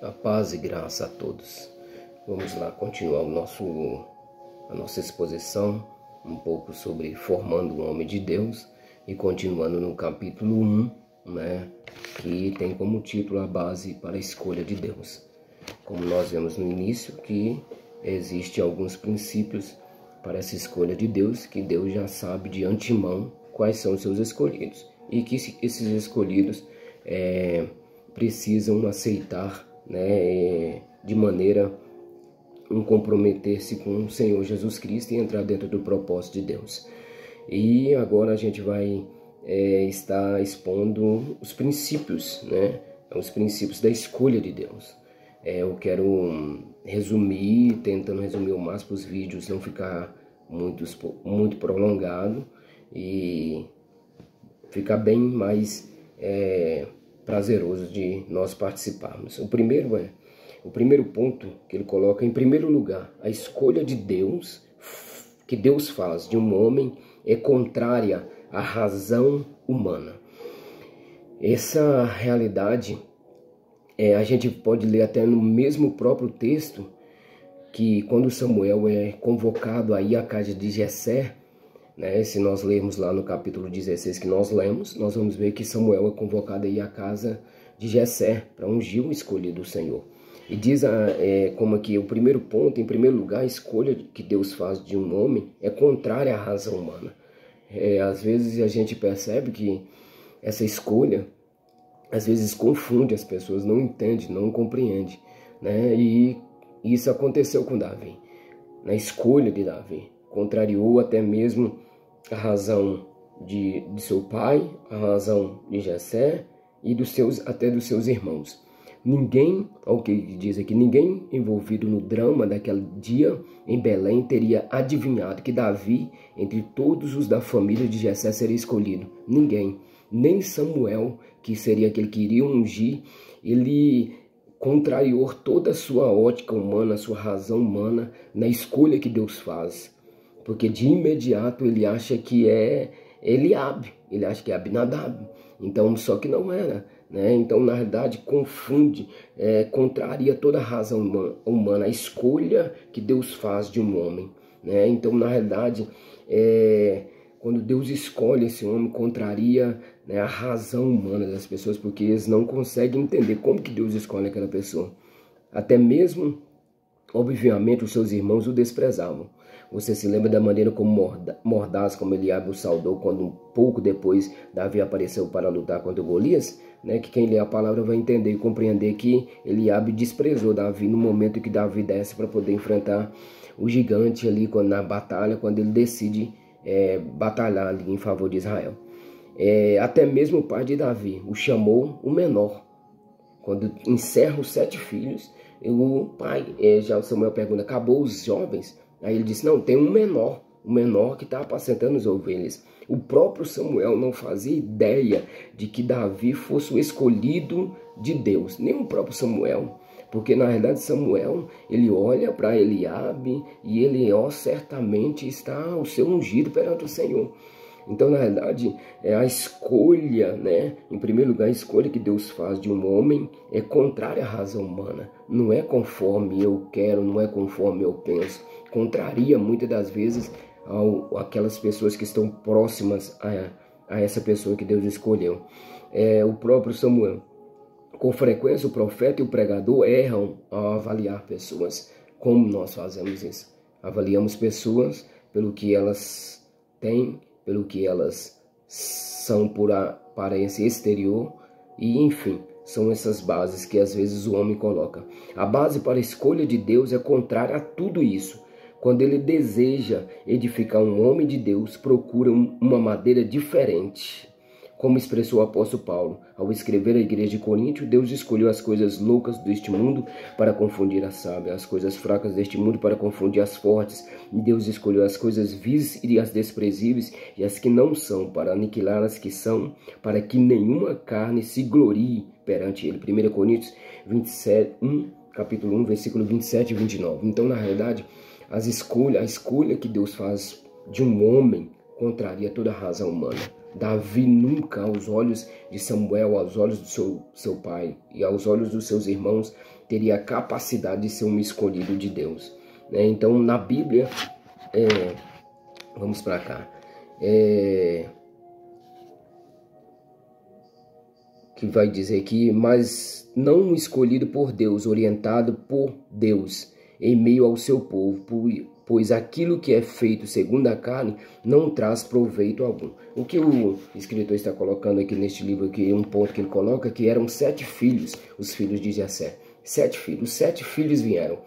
A paz e graça a todos. Vamos lá continuar a nossa exposição um pouco sobre formando um homem de Deus e continuando no capítulo 1, que tem como título a base para a escolha de Deus. Como nós vemos no início que existem alguns princípios para essa escolha de Deus, que Deus já sabe de antemão quais são os seus escolhidos e que esses escolhidos precisam aceitar de maneira a comprometer-se com o Senhor Jesus Cristo e entrar dentro do propósito de Deus. E agora a gente vai estar expondo os princípios, os princípios da escolha de Deus. Eu quero resumir, tentando resumir o máximo os vídeos, não ficar muito prolongado e ficar bem mais prazeroso de nós participarmos. O primeiro ponto que ele coloca, em primeiro lugar, a escolha de Deus, que Deus faz de um homem, é contrária à razão humana. Essa realidade, a gente pode ler até no mesmo próprio texto, que quando Samuel é convocado a ir à casa de Jessé, se nós lermos lá no capítulo 16 que nós lemos, nós vamos ver que Samuel é convocado a ir à casa de Jessé para ungir o escolhido do Senhor. E diz como aqui, o primeiro ponto, em primeiro lugar, a escolha que Deus faz de um homem é contrária à razão humana. Às vezes a gente percebe que essa escolha, às vezes confunde as pessoas, não entende, não compreende. E isso aconteceu com Davi. Na escolha de Davi, contrariou até mesmo a razão de seu pai, a razão de Jessé e até dos seus irmãos. Ninguém, ao que diz aqui, ninguém envolvido no drama daquele dia em Belém teria adivinhado que Davi, entre todos os da família de Jessé, seria escolhido. Ninguém, nem Samuel, que seria aquele que iria ungir, ele contrariou toda a sua ótica humana, a sua razão humana na escolha que Deus faz. Porque de imediato ele acha que é Eliabe, ele acha que é Abinadab. Então, só que não era. Então, na verdade, confunde, contraria toda a razão humana, a escolha que Deus faz de um homem. Então, na verdade, quando Deus escolhe esse homem, contraria a razão humana das pessoas, porque eles não conseguem entender como que Deus escolhe aquela pessoa. Até mesmo, obviamente, os seus irmãos o desprezavam. Você se lembra da maneira como Mordaz, como Eliabe o saudou quando um pouco depois Davi apareceu para lutar contra Golias? Que quem lê a palavra vai entender e compreender que Eliabe desprezou Davi no momento que Davi desce para poder enfrentar o gigante ali na batalha, quando ele decide batalhar ali em favor de Israel. Até mesmo o pai de Davi o chamou o menor. Quando encerra os 7 filhos, o pai, já o Samuel pergunta, acabou os jovens? Aí ele disse, não, tem um menor que está apacentando as ovelhas. O próprio Samuel não fazia ideia de que Davi fosse o escolhido de Deus, nem o próprio Samuel. Porque na verdade Samuel, ele olha para Eliabe e ele, certamente está o seu ungido perante o Senhor. Então, na verdade, a escolha, em primeiro lugar, a escolha que Deus faz de um homem é contrária à razão humana. Não é conforme eu quero, não é conforme eu penso. Contraria, muitas das vezes, aquelas pessoas que estão próximas a essa pessoa que Deus escolheu. O próprio Samuel. Com frequência, o profeta e o pregador erram ao avaliar pessoas. Como nós fazemos isso? Avaliamos pessoas pelo que elas têm, pelo que elas são por aparência exterior e, enfim, são essas bases que às vezes o homem coloca. A base para a escolha de Deus é contrária a tudo isso. Quando ele deseja edificar um homem de Deus, procura uma madeira diferente. Como expressou o apóstolo Paulo, ao escrever à igreja de Corinto, Deus escolheu as coisas loucas deste mundo para confundir as sábias, as coisas fracas deste mundo para confundir as fortes. E Deus escolheu as coisas vis e as desprezíveis e as que não são, para aniquilar as que são, para que nenhuma carne se glorie perante ele. 1 Coríntios 27, capítulo 1, versículo 27 e 29. Então, na realidade, a escolha que Deus faz de um homem contraria toda a razão humana. Davi nunca, aos olhos de Samuel, aos olhos do seu pai e aos olhos dos seus irmãos, teria a capacidade de ser um escolhido de Deus. Então, na Bíblia, vamos para cá, que vai dizer que, mas não um escolhido por Deus, orientado por Deus, em meio ao seu povo, pois aquilo que é feito segundo a carne não traz proveito algum. O que o escritor está colocando aqui neste livro, aqui, um ponto que ele coloca, que eram 7 filhos, os filhos de Jessé. 7 filhos, os 7 filhos vieram,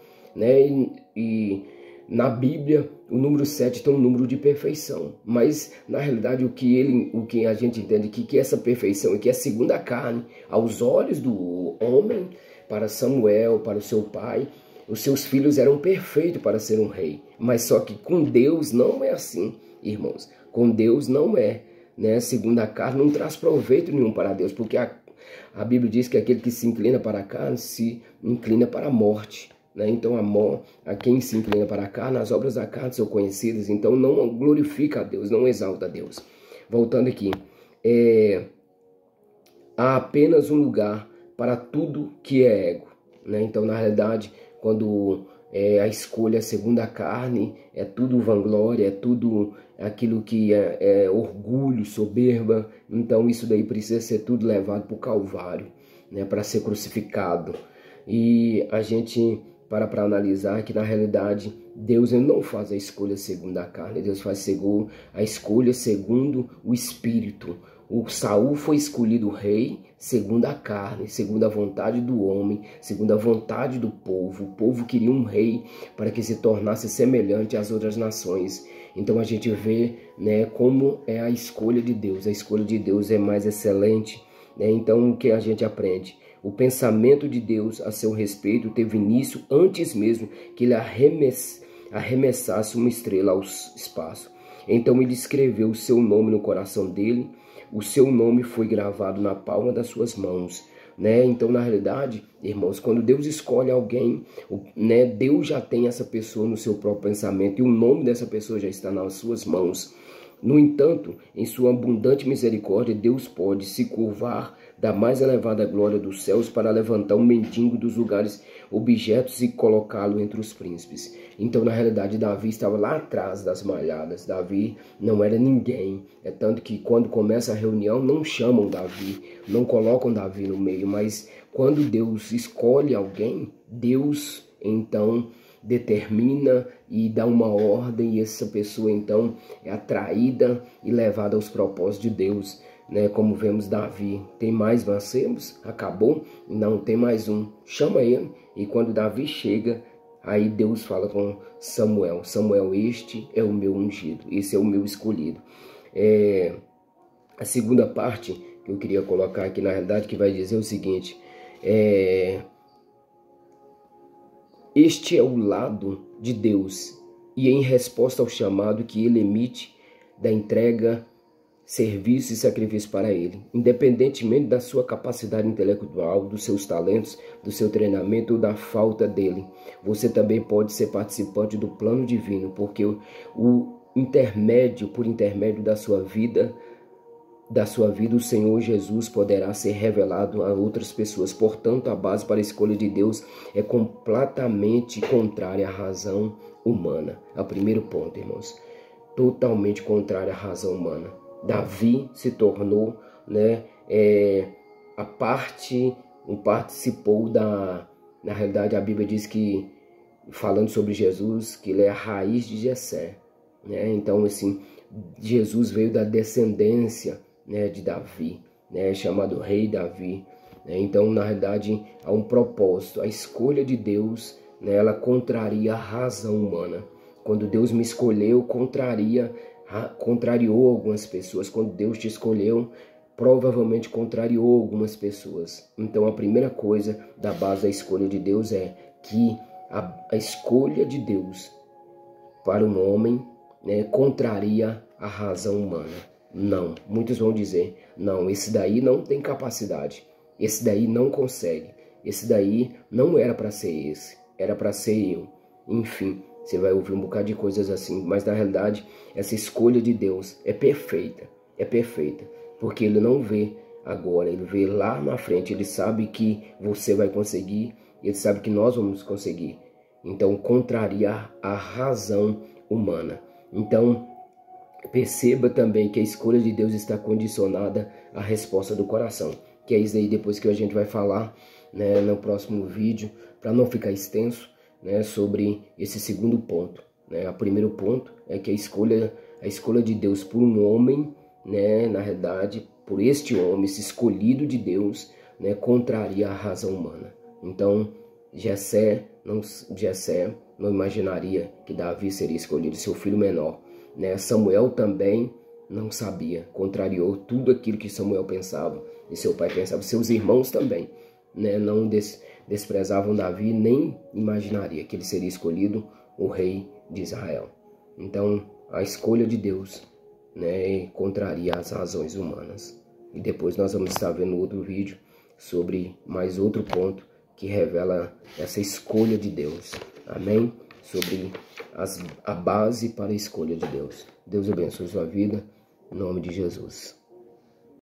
e na Bíblia o número 7 tem um número de perfeição, mas na realidade o que a gente entende que essa perfeição, que é segundo a carne, aos olhos do homem, para Samuel, para o seu pai, os seus filhos eram perfeitos para ser um rei, mas só que com Deus não é assim, irmãos. Com Deus não é, segundo a carne não traz proveito nenhum para Deus, porque a Bíblia diz que aquele que se inclina para a carne se inclina para a morte. Então a quem se inclina para a carne, as obras da carne são conhecidas, então não glorifica a Deus, não exalta a Deus. Voltando aqui, há apenas um lugar para tudo que é ego. Então, na realidade, quando a escolha segundo a carne, é tudo vanglória, é tudo aquilo que é orgulho, soberba. Então isso daí precisa ser tudo levado para o Calvário, para ser crucificado. E a gente para analisar que na realidade Deus não faz a escolha segundo a carne, Deus faz a escolha segundo o Espírito. O Saul foi escolhido rei segundo a carne, segundo a vontade do homem, segundo a vontade do povo. O povo queria um rei para que se tornasse semelhante às outras nações. Então a gente vê como é a escolha de Deus. A escolha de Deus é mais excelente. Então o que a gente aprende? O pensamento de Deus a seu respeito teve início antes mesmo que ele arremessasse uma estrela ao espaço. Então ele escreveu o seu nome no coração dele. O seu nome foi gravado na palma das suas mãos. Então, na realidade, irmãos, quando Deus escolhe alguém, Deus já tem essa pessoa no seu próprio pensamento e o nome dessa pessoa já está nas suas mãos. No entanto, em sua abundante misericórdia, Deus pode se curvar da mais elevada glória dos céus para levantar um mendigo dos lugares objetos e colocá-lo entre os príncipes. Então, na realidade, Davi estava lá atrás das malhadas. Davi não era ninguém. É tanto que quando começa a reunião, não chamam Davi, não colocam Davi no meio. Mas quando Deus escolhe alguém, Deus, então, determina e dá uma ordem, e essa pessoa então é atraída e levada aos propósitos de Deus, como vemos Davi. Tem mais vencemos? Acabou? Não, tem mais um. Chama ele. E quando Davi chega, aí Deus fala com Samuel: Samuel, este é o meu ungido, esse é o meu escolhido. A segunda parte que eu queria colocar aqui, na realidade, que vai dizer o seguinte: este é o lado de Deus, e em resposta ao chamado que ele emite da entrega, serviço e sacrifício para ele, independentemente da sua capacidade intelectual, dos seus talentos, do seu treinamento ou da falta dele, você também pode ser participante do plano divino, porque por intermédio da sua vida, o Senhor Jesus poderá ser revelado a outras pessoas. Portanto, a base para a escolha de Deus é completamente contrária à razão humana. É o primeiro ponto, irmãos. Totalmente contrária à razão humana. Davi se tornou, participou da... Na realidade, a Bíblia diz que, falando sobre Jesus, que ele é a raiz de Jessé. Então, assim, Jesus veio da descendência de Davi, chamado Rei Davi. Então, na realidade, há um propósito. A escolha de Deus, ela contraria a razão humana. Quando Deus me escolheu, contrariou algumas pessoas. Quando Deus te escolheu, provavelmente contrariou algumas pessoas. Então, a primeira coisa da base da escolha de Deus é que a escolha de Deus para um homem contraria a razão humana. Não, muitos vão dizer: não, esse daí não tem capacidade, esse daí não consegue, esse daí não era para ser esse, era para ser eu. Enfim, você vai ouvir um bocado de coisas assim, mas na realidade essa escolha de Deus é perfeita, é perfeita, porque ele não vê agora, ele vê lá na frente, ele sabe que você vai conseguir, ele sabe que nós vamos conseguir. Então, contraria a razão humana. Então, perceba também que a escolha de Deus está condicionada à resposta do coração, que é isso aí depois que a gente vai falar, né, no próximo vídeo, para não ficar extenso, né, sobre esse segundo ponto. Né? O primeiro ponto é que a escolha de Deus por um homem, né, na realidade, por este homem, esse escolhido de Deus, né, contraria a razão humana. Então, Jessé não imaginaria que Davi seria escolhido, seu filho menor. Né? Samuel também não sabia, contrariou tudo aquilo que Samuel pensava e seu pai pensava. Seus irmãos também, né, não desprezavam Davi, nem imaginaria que ele seria escolhido o rei de Israel. Então, a escolha de Deus, né, contraria as razões humanas. E depois nós vamos estar vendo outro vídeo sobre mais outro ponto que revela essa escolha de Deus. Amém? Sobre a base para a escolha de Deus. Deus abençoe sua vida, em nome de Jesus.